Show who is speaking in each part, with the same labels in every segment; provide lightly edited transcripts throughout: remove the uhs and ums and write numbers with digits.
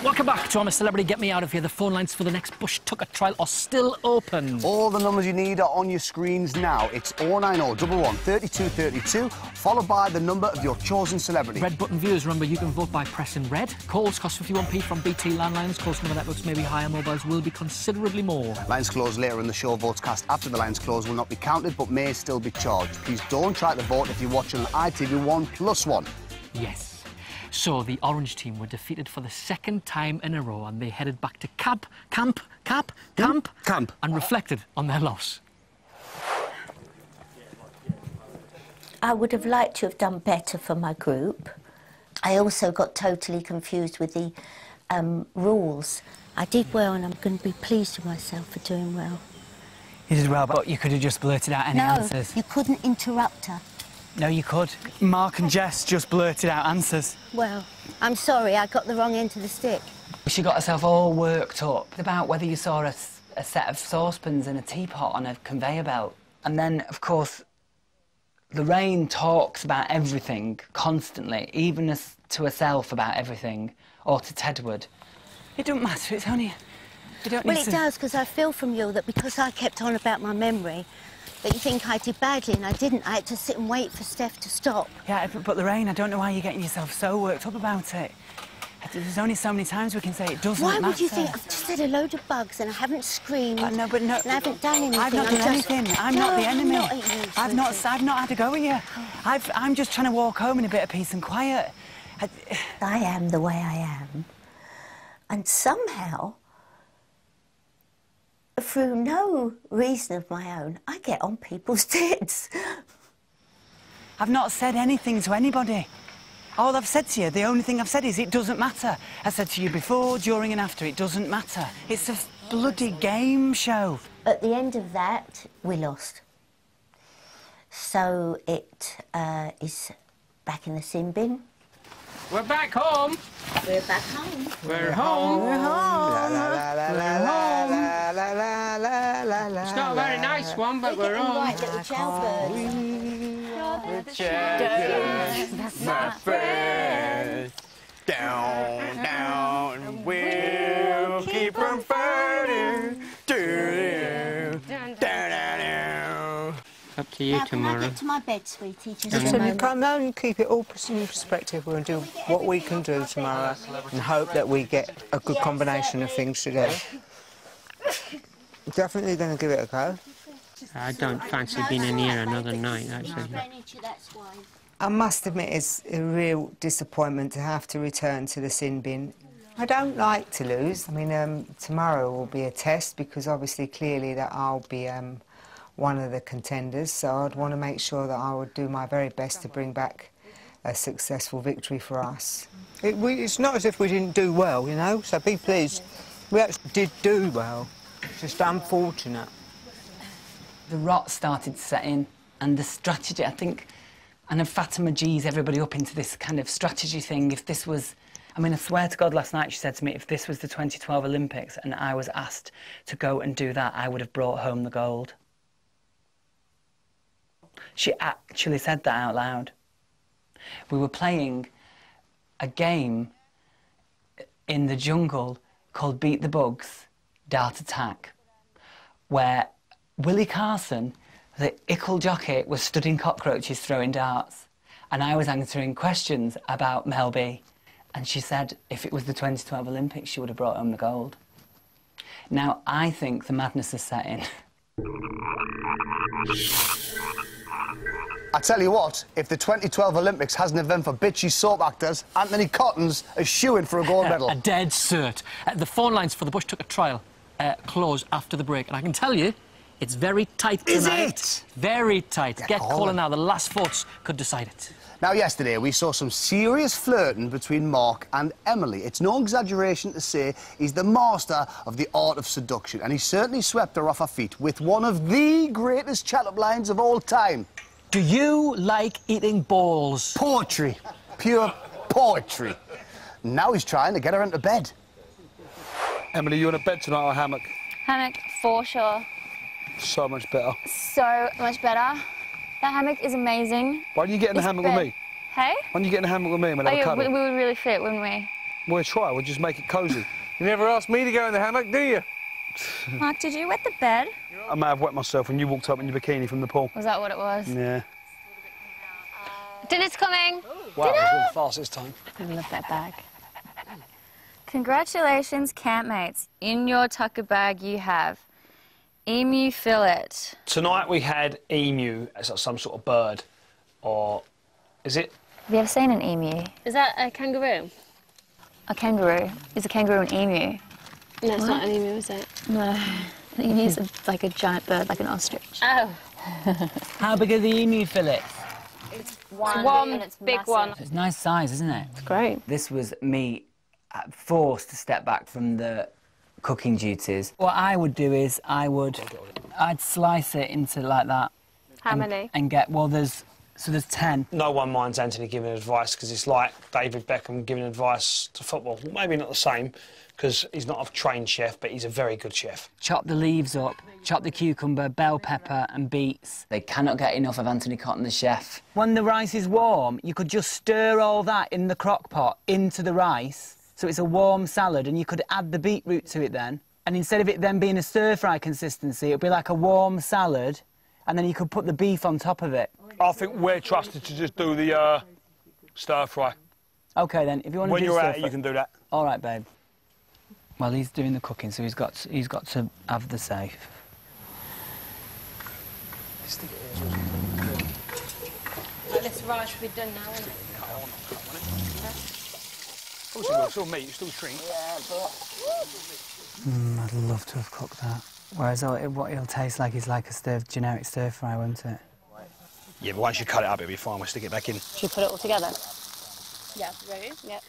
Speaker 1: Welcome back to I'm a Celebrity, Get Me Out of Here. The phone lines for the next Bush Tucker trial are still open.
Speaker 2: All the numbers you need are on your screens now. It's 090 11 32 32, followed by the number of your chosen celebrity.
Speaker 1: Red button viewers, remember, you can vote by pressing red. Calls cost 51p from BT landlines. Calls from other networks may be higher. Mobiles will be considerably more. Lines close later in the show. Votes cast after the lines close will not be counted, but may still be charged. Please don't try to vote if you're watching on ITV1+1. Yes. So the Orange team were defeated for the second time in a row, and they headed back to camp, and reflected on their loss.
Speaker 3: I would have liked to have done better for my group. I also got totally confused with the rules. I did well, and I'm going to be pleased with myself for doing well.
Speaker 4: You did well, but you could have just blurted out any answers.
Speaker 3: No, you couldn't interrupt her.
Speaker 4: No, you could. Mark and Jess just blurted out answers.
Speaker 3: Well, I'm sorry, I got the wrong end of the stick.
Speaker 4: She got herself all worked up about whether you saw a set of saucepans and a teapot on a conveyor belt. And then, of course, Lorraine talks about everything constantly, even as to herself about everything, or to Tedward. It don't matter, it's only... You don't need
Speaker 3: Well, it does, because I feel from you that because I kept on about my memory, that you think I did badly, and I didn't. I had to sit and wait for Steph to stop.
Speaker 4: Yeah, but Lorraine, I don't know why you're getting yourself so worked up about it. There's only so many times we can say it doesn't matter.
Speaker 3: Why would you think I've just had a load of bugs and I haven't screamed?
Speaker 4: No, but no.
Speaker 3: And I haven't done anything.
Speaker 4: I've not done anything. I'm not the enemy.
Speaker 3: Not you,
Speaker 4: I've not had a go at you. I'm just trying to walk home in a bit of peace and quiet.
Speaker 3: I am the way I am, and somehow, through no reason of my own, I get on people's tits.
Speaker 4: I've not said anything to anybody. All I've said to you, the only thing I've said is it doesn't matter. I said to you before, during and after, it doesn't matter. It's a bloody game show.
Speaker 3: At the end of that, we lost. So it is back in the sin bin.
Speaker 1: We're back home.
Speaker 3: We're back home.
Speaker 1: We're home.
Speaker 3: We're home.
Speaker 1: It's not a very nice one, but we're home.
Speaker 3: Right, little jailbirds.
Speaker 2: The champions, my friends. Down, down, we'll keep on fighting. Down, down.
Speaker 5: Up to you tomorrow.
Speaker 3: Can I get to my bed, sweetie?
Speaker 6: Listen, you can't only keep it all in perspective. We're going to do what we can do tomorrow and hope that we get a good combination of things together. Definitely going to give it a go.
Speaker 5: I don't fancy being in here another night, actually.
Speaker 6: I must admit it's a real disappointment to have to return to the sin bin. I don't like to lose. I mean, tomorrow will be a test because obviously, clearly, that I'll be one of the contenders, so I'd want to make sure that I would do my very best to bring back a successful victory for us. It's not as if we didn't do well, you know, so be pleased. We actually did do well. It's just unfortunate.
Speaker 4: The rot started to set in, and the strategy, I think, and Fatima G's everybody up into this kind of strategy thing. If this was, I mean, I swear to God, last night she said to me, if this was the 2012 Olympics and I was asked to go and do that, I would have brought home the gold. She actually said that out loud. We were playing a game in the jungle called Beat the Bugs, Dart Attack, where Willie Carson, the ickle jockey, was studying cockroaches throwing darts, and I was answering questions about Mel B. And she said if it was the 2012 Olympics, she would have brought home the gold. Now, I think the madness is set in.
Speaker 2: I tell you what, if the 2012 Olympics has an event for bitchy soap actors, Anthony Cotton's a shoo-in for a gold medal.
Speaker 1: A dead cert. The phone lines for the Bush Tucker trial close after the break, and I can tell you, it's very tight tonight.
Speaker 2: Is it?
Speaker 1: Very tight. Get calling now. The last votes could decide it.
Speaker 2: Now, yesterday, we saw some serious flirting between Mark and Emily. It's no exaggeration to say he's the master of the art of seduction, and he certainly swept her off her feet with one of the greatest chat-up lines of all time.
Speaker 1: Do you like eating balls?
Speaker 2: Poetry. Pure poetry. Now he's trying to get her into bed.
Speaker 7: Emily, you in a bed tonight or a hammock?
Speaker 8: Hammock, for sure.
Speaker 7: So much better.
Speaker 8: So much better. That hammock is amazing.
Speaker 7: Why don't you get in the hammock with me?
Speaker 8: Hey?
Speaker 7: Why don't you get in the hammock with me and we'll have a cuddle?
Speaker 8: We would really fit, wouldn't we?
Speaker 7: We'll try. We'll just make it cosy.
Speaker 9: You never asked me to go in the hammock, do you?
Speaker 8: Mark, did you wet the bed?
Speaker 7: I may have wet myself when you walked up in your bikini from the pool.
Speaker 8: Was that what it was?
Speaker 7: Yeah.
Speaker 8: Dinner's coming.
Speaker 7: Wow, it was really fast this time.
Speaker 8: I love that bag. Congratulations, campmates. In your tucker bag you have emu fillet.
Speaker 10: Tonight we had emu as some sort of bird, or is it?
Speaker 8: Have you ever seen an emu?
Speaker 11: Is that a kangaroo?
Speaker 8: A kangaroo. Is a kangaroo an emu?
Speaker 11: No, it's not an emu, is it?
Speaker 8: No. An emu is like a giant bird, like an ostrich.
Speaker 11: Oh.
Speaker 4: How big are the emu fillets?
Speaker 8: It's
Speaker 11: one big one.
Speaker 4: It's a nice size, isn't it?
Speaker 11: It's great.
Speaker 4: This was me forced to step back from the cooking duties. What I would do is I'd slice it into like that.
Speaker 11: How many?
Speaker 4: And get, well, there's 10.
Speaker 10: No one minds Anthony giving advice because it's like David Beckham giving advice to football. Well, maybe not the same because he's not a trained chef, but he's a very good chef.
Speaker 4: Chop the leaves up, chop the cucumber, bell pepper and beets. They cannot get enough of Anthony Cotton, the chef. When the rice is warm, you could just stir all that in the crock pot into the rice, so it's a warm salad, and you could add the beetroot to it then. And instead of it then being a stir-fry consistency, it would be like a warm salad, and then you could put the beef on top of it.
Speaker 7: I think we're trusted to just do the stir-fry.
Speaker 4: OK, then, if you want to do
Speaker 7: when you're
Speaker 4: stir-fry...
Speaker 7: at it, you can do that.
Speaker 4: All right, babe. Well, he's doing the cooking, so he's got to have the safe.
Speaker 11: This rice should be done now, isn't it?
Speaker 7: Obviously, it's still meat, it's still shrink.
Speaker 11: Yeah, but...
Speaker 4: I'd love to have cooked that. Whereas what it'll taste like is like a generic stir-fry, won't it?
Speaker 7: Yeah, but once you cut it up, it'll be fine. We'll stick it back in.
Speaker 11: Should we put it all together? Yeah, ready? Yep.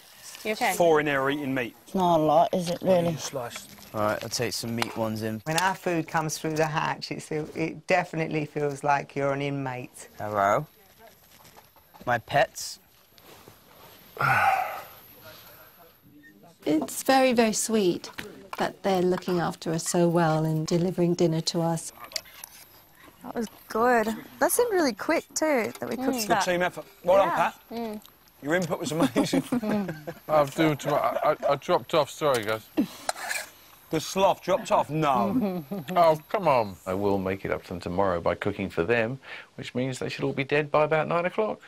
Speaker 11: You okay?
Speaker 7: 4 in there are eating meat.
Speaker 3: It's not a lot, is it, really?
Speaker 7: Sliced.
Speaker 12: All right, I'll take some meat ones in.
Speaker 6: When our food comes through the hatch, it definitely feels like you're an inmate.
Speaker 12: Hello. My pets.
Speaker 13: It's very, very sweet that they're looking after us so well and delivering dinner to us.
Speaker 8: That was good. That seemed really quick, too, that we cooked that.
Speaker 7: Good team effort. Well done, Pat.
Speaker 11: Mm.
Speaker 7: Your input was amazing.
Speaker 9: I dropped off, sorry, guys.
Speaker 7: The sloth dropped off? No.
Speaker 9: Oh, come on. I will make it up to them tomorrow by cooking for them, which means they should all be dead by about 9 o'clock.